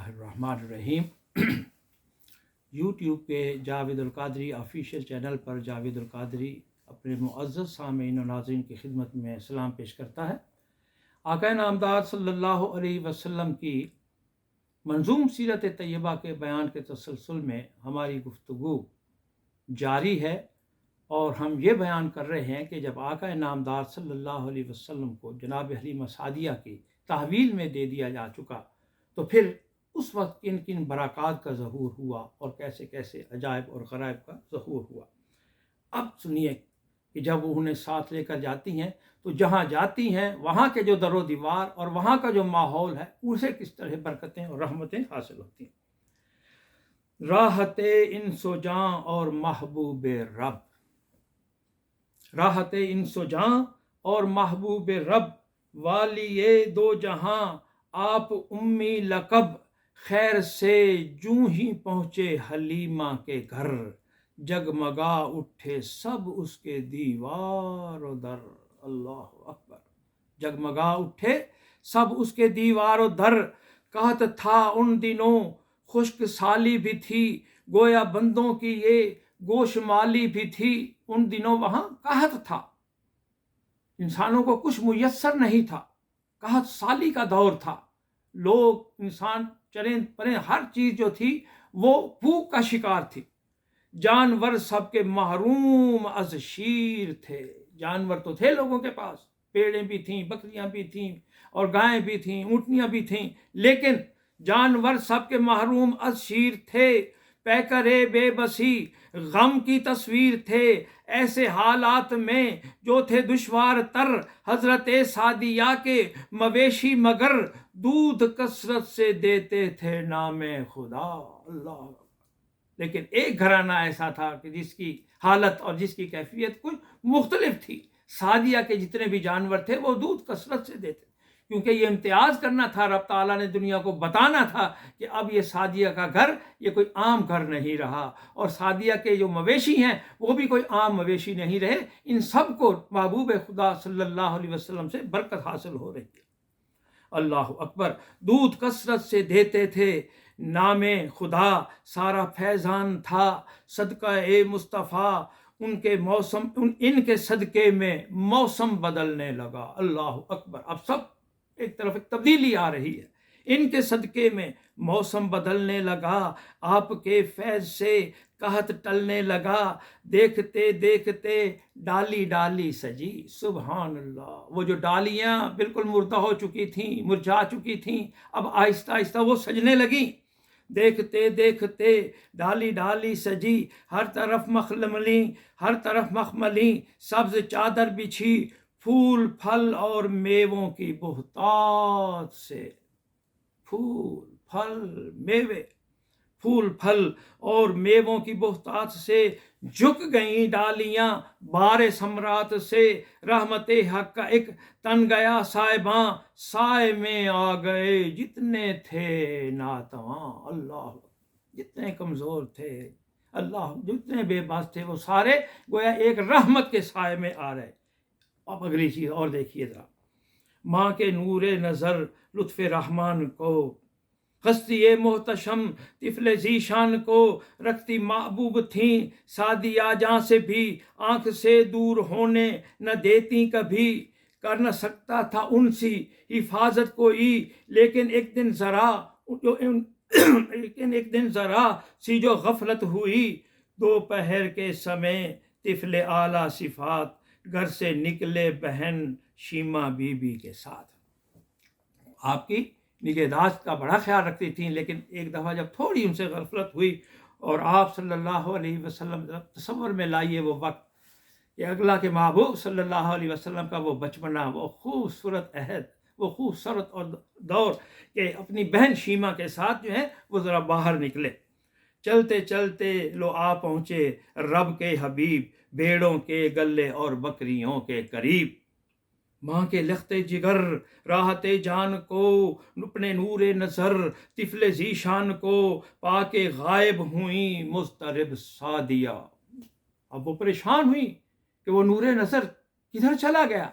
बिस्मिल्लाहिर्रहमानिर्रहीम। यूट्यूब के Javed अल-क़ादरी official channel पर जावेद अल-क़ादरी अपने मुअज़्ज़ज़ सामीन और नाज़रीन की खिदमत में सलाम पेश करता है। आक़ा नामदार सल्लल्लाहु अलैहि वसल्लम की मंजूम सीरत तैयबा के बयान के तसलसल में हमारी गुफ्तगू जारी है और हम ये बयान कर रहे हैं कि जब आक़ा नामदार सल्लल्लाहु अलैहि वसल्लम को जनाब हलीमा सादिया की तहवील में दे दिया जा चुका तो फिर उस वक्त किन किन बरक़ात का ज़हूर हुआ और कैसे कैसे अजायब और ग़राइब का ज़हूर हुआ। अब सुनिए कि जब वो उन्हें साथ लेकर जाती हैं तो जहाँ जाती हैं वहाँ के जो दरो दीवार और वहाँ का जो माहौल है उसे किस तरह बरकतें और रहमतें हासिल होती हैं। राहते इंसो जां और महबूब रब, राहते इंसो जां और महबूब रब, वाली ये दो जहां आप उम्मी लकब, खैर से जूं ही पहुँचे हलीमा के घर, जगमगा उठे सब उसके दीवार और दर। अल्लाह अकबर। जगमगा उठे सब उसके दीवार और दर। कहत था उन दिनों खुश्क साली भी थी, गोया बंदों की ये गोशमाली भी थी। उन दिनों वहां कहत था, इंसानों को कुछ मुयस्सर नहीं था, कहत साली का दौर था। लोग इंसान चरें परें हर चीज जो थी वो भूख का शिकार थी। जानवर सबके महरूम अज शीर थे। जानवर तो थे लोगों के पास, पेड़ें भी थीं, बकरियां भी थीं और गायें भी थीं, ऊँटनियां भी थीं, लेकिन जानवर सबके महरूम अज शीर थे। पैकरे बेबसी गम की तस्वीर थे, ऐसे हालात में जो थे दुश्वार तर। हजरत सादिया के मवेशी मगर दूध कसरत से देते थे नामे खुदा। अल्लाह। लेकिन एक घराना ऐसा था कि जिसकी हालत और जिसकी कैफियत कुछ मुख्तलिफ थी। सादिया के जितने भी जानवर थे वो दूध कसरत से देते, क्योंकि ये इम्तियाज़ करना था, रब ताला ने दुनिया को बताना था कि अब ये सादिया का घर ये कोई आम घर नहीं रहा, और सादिया के जो मवेशी हैं वो भी कोई आम मवेशी नहीं रहे। इन सब को महबूब खुदा सल्लल्लाहु अलैहि वसल्लम से बरकत हासिल हो रही है। अल्लाह अकबर। दूध कसरत से देते थे नामे खुदा, सारा फैजान था सदका ए मुस्तफ़ा। उनके मौसम इनके सदके में मौसम बदलने लगा। अल्लाह अकबर। अब सब एक तरफ एक तब्दीली आ रही है। इनके सदके में मौसम बदलने लगा, आपके फैज से कहत टलने लगा। देखते देखते डाली डाली सजी। सुभान अल्लाह। वो जो डालियां बिल्कुल मुर्दा हो चुकी थीं, मुरझा चुकी थीं, अब आहिस्ता आहिस्ता वो सजने लगी। देखते देखते डाली डाली सजी, हर तरफ मखमली, हर तरफ मखमली, सब्ज चादर बिछी, फूल फल और मेवों की बहुतात से। फूल फल मेवे, फूल फल और मेवों की बहुतात से झुक गईं डालियां बारे सम्राट से। रहमते हक का एक तन गया साहिबां, साए में आ गए जितने थे नातवां। अल्लाह। जितने कमजोर थे, अल्लाह, जितने बेबस थे वो सारे गोया एक रहमत के साए में आ रहे। अब अगली चीज और देखिए जरा। माँ के नूरे नजर लुत्फ़े रहमान को, हस्ती मोहतशम तिफले जीशान को रखती महबूब थी। सादिया जहाँ से भी आंख से दूर होने न देती कभी, कर न सकता था उनसी हिफाजत कोई। लेकिन एक दिन जरा सी जो गफलत हुई, दोपहर के समय तिफले आला सिफात घर से निकले बहन शीमा बीबी के साथ। आपकी निगहदाश्त का बड़ा ख्याल रखती थी, लेकिन एक दफ़ा जब थोड़ी उनसे गफलत हुई और आप सल्लल्लाहु अलैहि वसल्लम तसव्वुर में लाइए वो वक्त कि अगला के महबूब सल्लल्लाहु अलैहि वसल्लम का वो बचपना, वो खूबसूरत अहद, वो खूबसूरत और दौर के अपनी बहन शीमा के साथ जो है वो ज़रा बाहर निकले। चलते चलते लो आ पहुँचे रब के हबीब, भेड़ों के गले और बकरियों के करीब। माँ के लखते जिगर राहते जान को, अपने नूरे नजर तिफले जीशान को, पाके गायब हुई मुस्तरिब सादिया। अब वो परेशान हुई कि वो नूरे नजर किधर चला गया,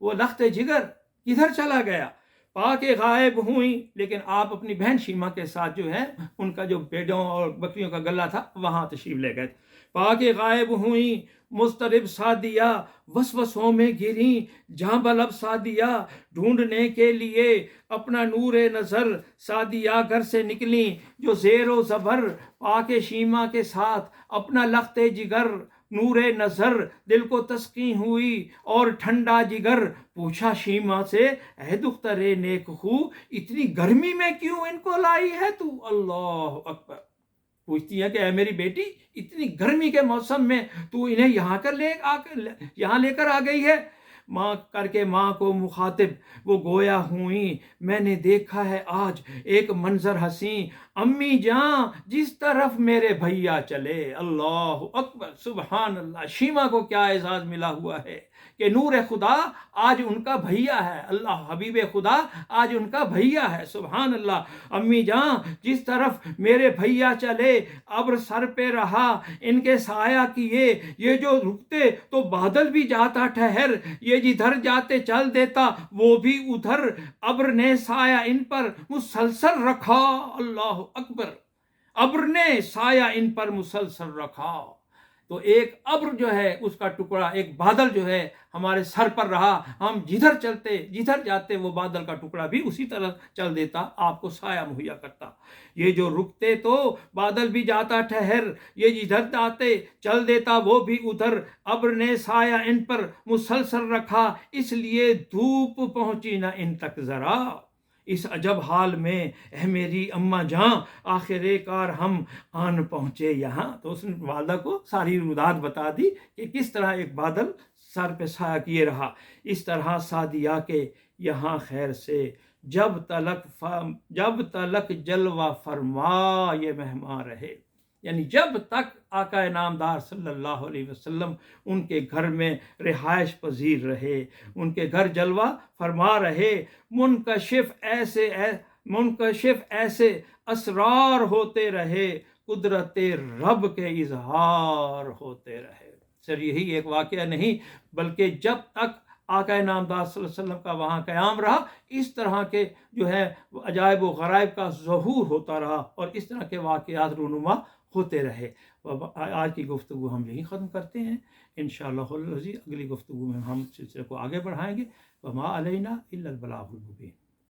वो लखते जिगर किधर चला गया। پاکے غائب ہوئیں، لیکن آپ اپنی بہن شیما کے ساتھ جو ہے ان کا جو بیڑوں اور بکریوں کا گلہ تھا وہاں تشریف لے گئے. پاکے غائب ہوئیں مضطرب سعدیہ، وسوسوں میں گریں جہاں بلب سعدیہ، ڈھونڈنے کے لیے اپنا نور نظر سعدیہ گھر سے نکلیں جو زیر و زبر. پاکے شیما کے ساتھ اپنا لخت جگر نور نظر، دل کو تسکین ہوئی اور ٹھنڈا جگر. پوچھا شیما سے اے دختر نیک خو، اتنی گرمی میں کیوں ان کو لائی ہے تو؟ اللہ اکبر. پوچھتی ہے کہ اے میری بیٹی، اتنی گرمی کے موسم میں تو انہیں یہاں لے کر آ گئی ہے. ماں کر کے ماں کو مخاطب وہ گویا ہوئیں، میں نے دیکھا ہے آج ایک منظر حسین، امی جان جس طرف میرے بھیا چلے. اللہ اکبر، سبحان اللہ. شیما کو کیا اعزاز ملا ہوا ہے کہ نور خدا آج ان کا بھیا ہے. اللہ، حبیب خدا آج ان کا بھیا ہے. سبحان اللہ. امی جان جس طرف میرے بھیا چلے، ابر سر پہ رہا ان کے سایہ کیے، یہ جو رکتے تو بادل بھی جاتا ٹھہر، یہ جدھر جاتے چل دیتا وہ بھی ادھر، ابر نے سایہ ان پر مسلسل رکھا. اللہ اکبر. ابر نے سایہ ان پر مسلسل رکھا. تو ایک ابر جو ہے اس کا ٹکڑا، ایک بادل جو ہے ہمارے سر پر رہا، ہم جدھر جاتے وہ بادل کا ٹکڑا بھی اسی طرح چل دیتا، آپ کو سایہ مہیا کرتا. یہ جو رکتے تو بادل بھی جاتا ٹھہر، یہ جدھر جاتے چل دیتا وہ بھی ادھر، ابر نے سایہ ان پر مسلسل رکھا، اس لیے دھوپ پہنچی نہ ان تک ذرا. اس عجب حال میں اے میری اماں جان آخر کار ہم آن پہنچے یہاں. تو اس نے والدہ کو ساری رودات بتا دی کہ کس طرح ایک بادل سر پہ سایہ کیے رہا. اس طرح سعدیہ کے یہاں خیر سے جب تلک جلوہ فرما یہ مہمان رہے. یعنی جب تک آقا نامدار صلی اللہ علیہ وسلم ان کے گھر میں رہائش پذیر رہے، ان کے گھر جلوہ فرما رہے، منکشف ایسے اسرار ہوتے رہے، قدرت رب کے اظہار ہوتے رہے. سر یہی ایک واقعہ نہیں بلکہ جب تک آقا نامدار صلی اللہ علیہ وسلم کا وہاں قیام رہا، اس طرح کے جو ہے عجائب و غرائب کا ظہور ہوتا رہا اور اس طرح کے واقعات رونما ہوتے رہے. آج کی گفتگو ہم یہی ختم کرتے ہیں. انشاءاللہ اگلی گفتگو میں ہم سلسلے کو آگے بڑھائیں گے. وما علینا الا البلاغ المبین.